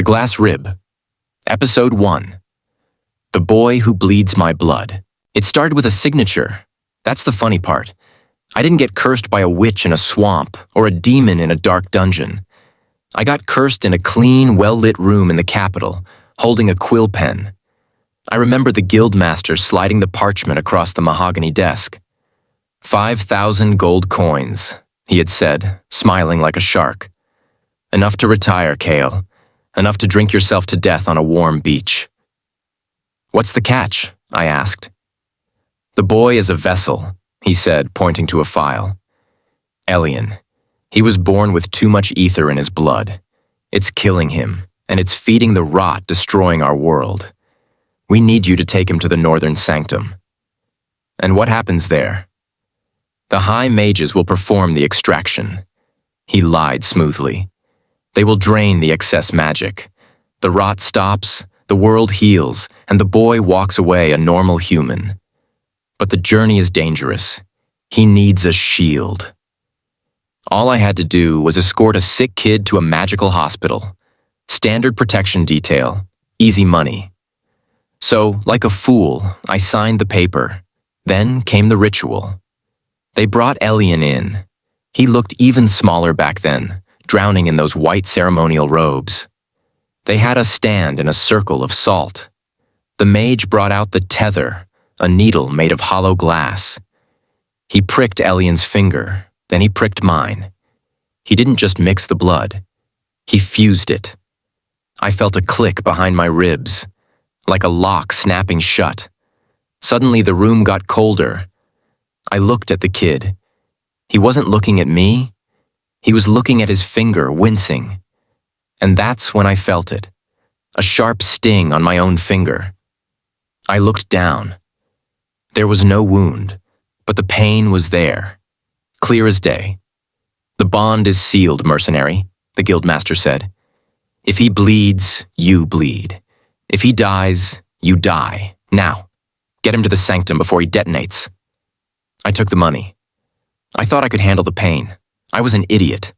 Glass Rib. Episode 1. The Boy Who Bleeds My Blood. It started with a signature. That's the funny part. I didn't get cursed by a witch in a swamp or a demon in a dark dungeon. I got cursed in a clean, well-lit room in the capital, holding a quill pen. I remember the guildmaster sliding the parchment across the mahogany desk. 5,000 gold coins, he had said, smiling like a shark. Enough to retire, Kael. Enough to drink yourself to death on a warm beach. What's the catch? I asked. The boy is a vessel, he said, pointing to a file. Elian. He was born with too much ether in his blood. It's killing him, and it's feeding the rot, destroying our world. We need you to take him to the northern sanctum. And what happens there? The high mages will perform the extraction. He lied smoothly. They will drain the excess magic. The rot stops, the world heals, and the boy walks away a normal human. But the journey is dangerous. He needs a shield. All I had to do was escort a sick kid to a magical hospital. Standard protection detail. Easy money. So, like a fool, I signed the paper. Then came the ritual. They brought Elian in. He looked even smaller back then, drowning in those white ceremonial robes. They had us stand in a circle of salt. The mage brought out the tether, a needle made of hollow glass. He pricked Elian's finger, then he pricked mine. He didn't just mix the blood. He fused it. I felt a click behind my ribs, like a lock snapping shut. Suddenly the room got colder. I looked at the kid. He wasn't looking at me. He was looking at his finger, wincing. And that's when I felt it. A sharp sting on my own finger. I looked down. There was no wound, but the pain was there, clear as day. The bond is sealed, Mercenary, the guildmaster said. If he bleeds, you bleed. If he dies, you die. Now, get him to the sanctum before he detonates. I took the money. I thought I could handle the pain. I was an idiot.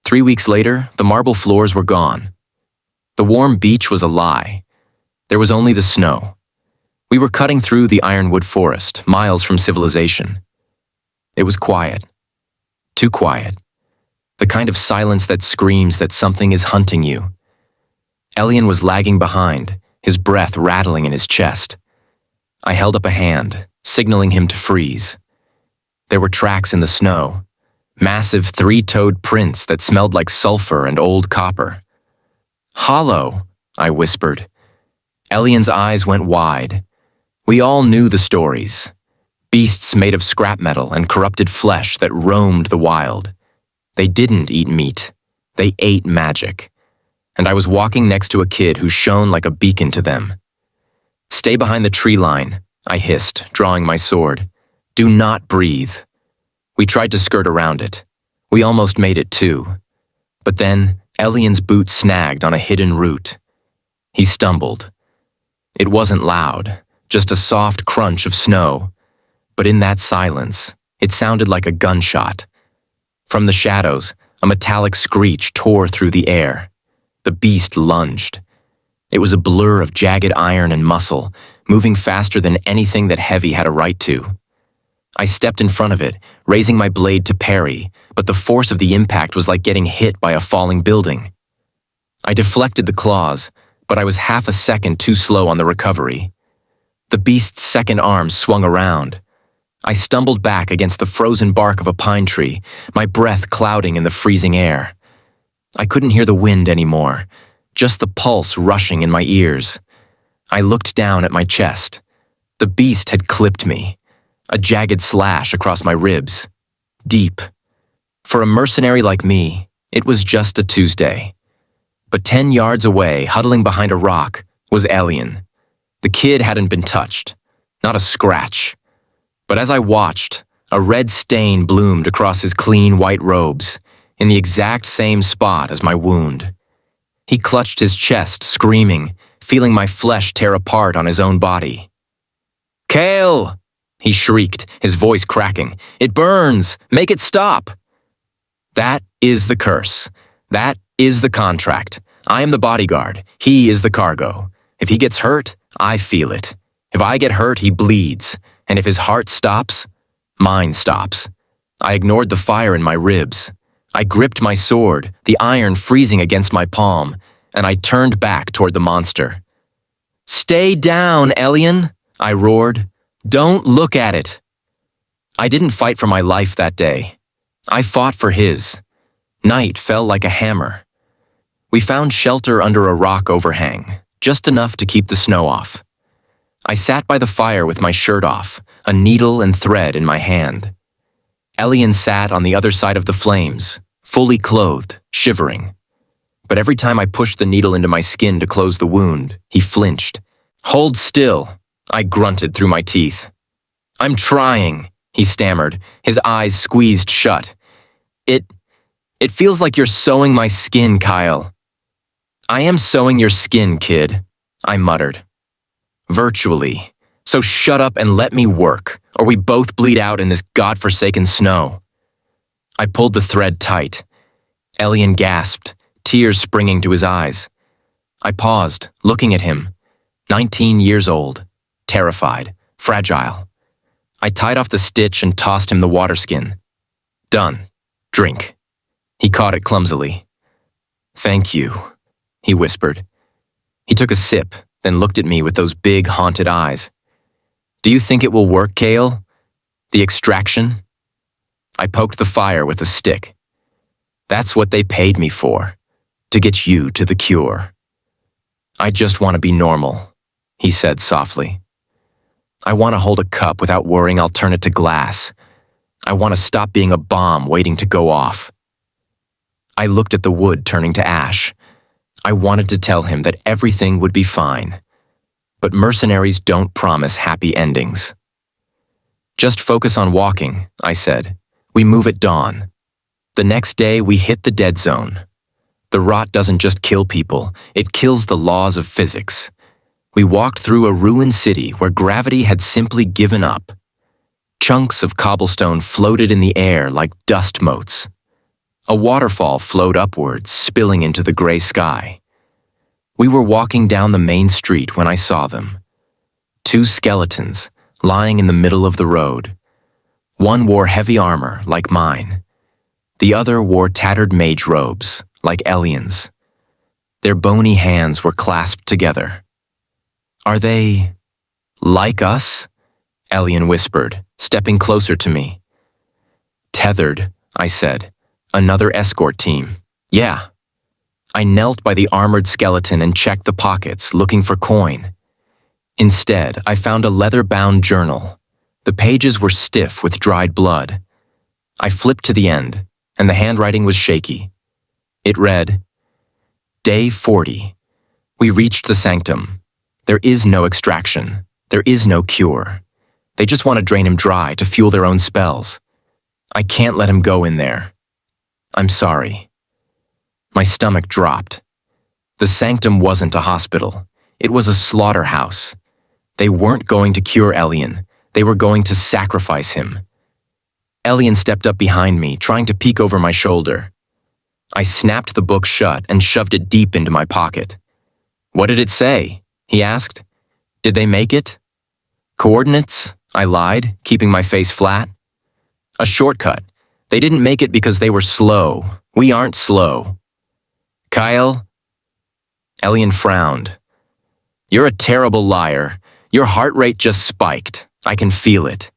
3 weeks later, the marble floors were gone. The warm beach was a lie. There was only the snow. We were cutting through the ironwood forest, miles from civilization. It was quiet. Too quiet. The kind of silence that screams that something is hunting you. Elian was lagging behind, his breath rattling in his chest. I held up a hand, signaling him to freeze. There were tracks in the snow. Massive three-toed prints that smelled like sulfur and old copper. Hollow, I whispered. Elian's eyes went wide. We all knew the stories. Beasts made of scrap metal and corrupted flesh that roamed the wild. They didn't eat meat. They ate magic. And I was walking next to a kid who shone like a beacon to them. Stay behind the tree line, I hissed, drawing my sword. Do not breathe. We tried to skirt around it. We almost made it too. But then, Elian's boot snagged on a hidden root. He stumbled. It wasn't loud, just a soft crunch of snow. But in that silence, it sounded like a gunshot. From the shadows, a metallic screech tore through the air. The beast lunged. It was a blur of jagged iron and muscle, moving faster than anything that heavy had a right to. I stepped in front of it, raising my blade to parry, but the force of the impact was like getting hit by a falling building. I deflected the claws, but I was half a second too slow on the recovery. The beast's second arm swung around. I stumbled back against the frozen bark of a pine tree, my breath clouding in the freezing air. I couldn't hear the wind anymore, just the pulse rushing in my ears. I looked down at my chest. The beast had clipped me. A jagged slash across my ribs. Deep. For a mercenary like me, it was just a Tuesday. But 10 yards away, huddling behind a rock, was Elian. The kid hadn't been touched. Not a scratch. But as I watched, a red stain bloomed across his clean white robes, in the exact same spot as my wound. He clutched his chest, screaming, feeling my flesh tear apart on his own body. Kael! He shrieked, his voice cracking. It burns! Make it stop! That is the curse. That is the contract. I am the bodyguard. He is the cargo. If he gets hurt, I feel it. If I get hurt, he bleeds. And if his heart stops, mine stops. I ignored the fire in my ribs. I gripped my sword, the iron freezing against my palm, and I turned back toward the monster. "Stay down, Elian," I roared. "Don't look at it." I didn't fight for my life that day. I fought for his. Night fell like a hammer. We found shelter under a rock overhang, just enough to keep the snow off. I sat by the fire with my shirt off, a needle and thread in my hand. Elian sat on the other side of the flames, fully clothed, shivering. But every time I pushed the needle into my skin to close the wound, he flinched. "Hold still," I grunted through my teeth. "I'm trying," he stammered, his eyes squeezed shut. It feels like you're sewing my skin, Kael." "I am sewing your skin, kid," I muttered. "Virtually. So shut up and let me work, or we both bleed out in this godforsaken snow." I pulled the thread tight. Elian gasped, tears springing to his eyes. I paused, looking at him. 19 years old, terrified, fragile. I tied off the stitch and tossed him the water skin. "Done. Drink." He caught it clumsily. "Thank you," he whispered. He took a sip, then looked at me with those big, haunted eyes. "Do you think it will work, Kael? The extraction?" I poked the fire with a stick. "That's what they paid me for, to get you to the cure." "I just want to be normal," he said softly. "I want to hold a cup without worrying I'll turn it to glass. I want to stop being a bomb waiting to go off." I looked at the wood turning to ash. I wanted to tell him that everything would be fine. But mercenaries don't promise happy endings. "Just focus on walking," I said. "We move at dawn." The next day, we hit the dead zone. The rot doesn't just kill people, it kills the laws of physics. We walked through a ruined city where gravity had simply given up. Chunks of cobblestone floated in the air like dust motes. A waterfall flowed upwards, spilling into the gray sky. We were walking down the main street when I saw them. 2 skeletons, lying in the middle of the road. One wore heavy armor, like mine. The other wore tattered mage robes, like Elian's. Their bony hands were clasped together. "Are they like us?" Elian whispered, stepping closer to me. "Tethered," I said. "Another escort team." "Yeah." I knelt by the armored skeleton and checked the pockets, looking for coin. Instead, I found a leather-bound journal. The pages were stiff with dried blood. I flipped to the end, and the handwriting was shaky. It read, "Day 40. We reached the sanctum. There is no extraction. There is no cure. They just want to drain him dry to fuel their own spells. I can't let him go in there. I'm sorry." My stomach dropped. The sanctum wasn't a hospital. It was a slaughterhouse. They weren't going to cure Elian. They were going to sacrifice him. Elian stepped up behind me, trying to peek over my shoulder. I snapped the book shut and shoved it deep into my pocket. "What did it say?" he asked. "Did they make it?" "Coordinates," I lied, keeping my face flat. "A shortcut. They didn't make it because they were slow. We aren't slow." "Kael?" Elian frowned. "You're a terrible liar. Your heart rate just spiked. I can feel it."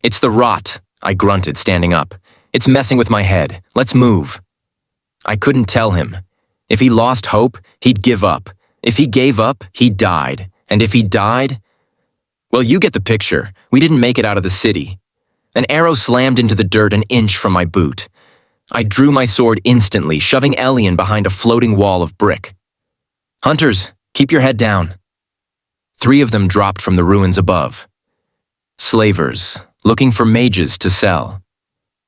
"It's the rot," I grunted, standing up. "It's messing with my head. Let's move." I couldn't tell him. If he lost hope, he'd give up. If he gave up, he died. And if he died, well, you get the picture. We didn't make it out of the city. An arrow slammed into the dirt an inch from my boot. I drew my sword instantly, shoving Elian behind a floating wall of brick. "Hunters, keep your head down." 3 of them dropped from the ruins above. Slavers, looking for mages to sell.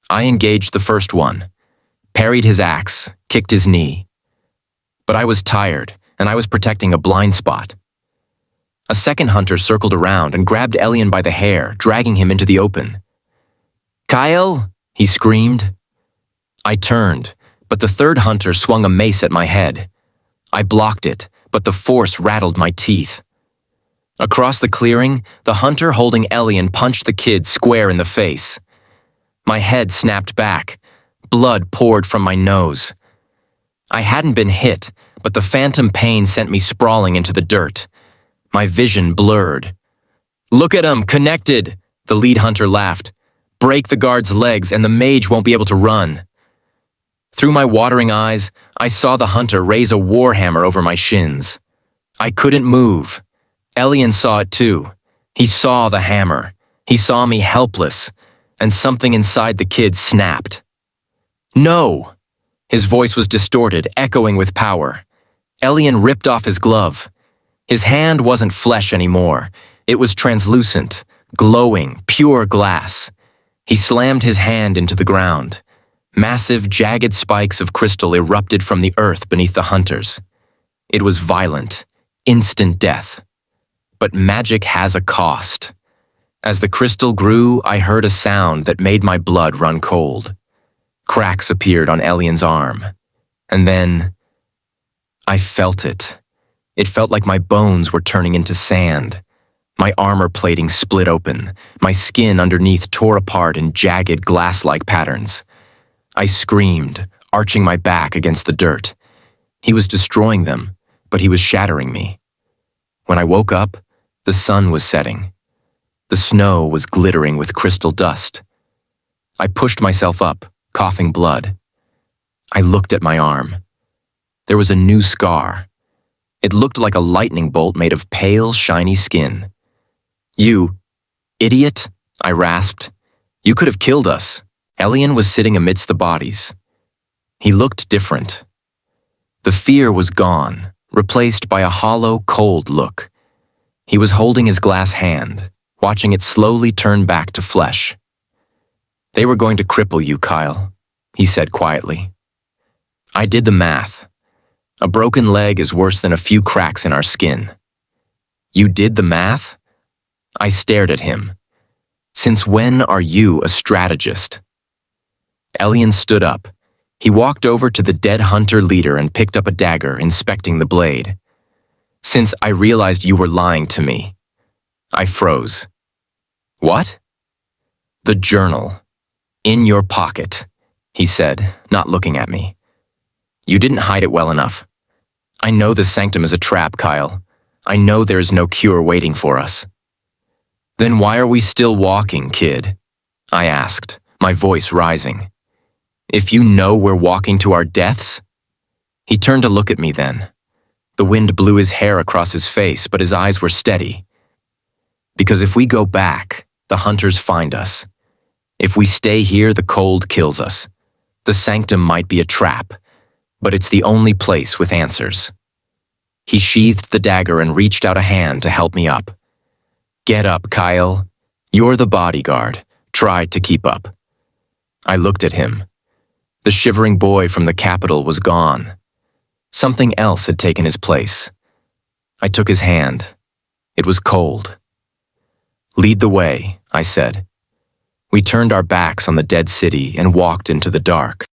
I engaged the first one, parried his axe, kicked his knee. But I was tired, and I was protecting a blind spot. A second hunter circled around and grabbed Elian by the hair, dragging him into the open. "Kael!" he screamed. I turned, but the third hunter swung a mace at my head. I blocked it, but the force rattled my teeth. Across the clearing, the hunter holding Elian punched the kid square in the face. My head snapped back. Blood poured from my nose. I hadn't been hit, but the phantom pain sent me sprawling into the dirt. My vision blurred. "Look at him, connected," the lead hunter laughed. "Break the guard's legs and the mage won't be able to run." Through my watering eyes, I saw the hunter raise a warhammer over my shins. I couldn't move. Elian saw it too. He saw the hammer. He saw me helpless, and something inside the kid snapped. "No!" His voice was distorted, echoing with power. Elian ripped off his glove. His hand wasn't flesh anymore. It was translucent, glowing, pure glass. He slammed his hand into the ground. Massive, jagged spikes of crystal erupted from the earth beneath the hunters. It was violent, instant death. But magic has a cost. As the crystal grew, I heard a sound that made my blood run cold. Cracks appeared on Elian's arm. And then I felt it. It felt like my bones were turning into sand. My armor plating split open. My skin underneath tore apart in jagged, glass-like patterns. I screamed, arching my back against the dirt. He was destroying them, but he was shattering me. When I woke up, the sun was setting. The snow was glittering with crystal dust. I pushed myself up, coughing blood. I looked at my arm. There was a new scar. It looked like a lightning bolt made of pale, shiny skin. "You idiot," I rasped. "You could have killed us." Elian was sitting amidst the bodies. He looked different. The fear was gone, replaced by a hollow, cold look. He was holding his glass hand, watching it slowly turn back to flesh. "They were going to cripple you, Kael," he said quietly. I did the math. A broken leg is worse than a few cracks in our skin. "You did the math?" I stared at him. "Since when are you a strategist?" Elian stood up. He walked over to the dead hunter leader and picked up a dagger, inspecting the blade. "Since I realized you were lying to me." I froze. "What?" "The journal. In your pocket," he said, not looking at me. "You didn't hide it well enough. I know the sanctum is a trap, Kael. I know there is no cure waiting for us." "Then why are we still walking, kid?" I asked, my voice rising. "If you know we're walking to our deaths?" He turned to look at me then. The wind blew his hair across his face, but his eyes were steady. "Because if we go back, the hunters find us. If we stay here, the cold kills us. The sanctum might be a trap, but it's the only place with answers." He sheathed the dagger and reached out a hand to help me up. "Get up, Kael. You're the bodyguard. Try to keep up." I looked at him. The shivering boy from the capital was gone. Something else had taken his place. I took his hand. It was cold. "Lead the way," I said. We turned our backs on the dead city and walked into the dark.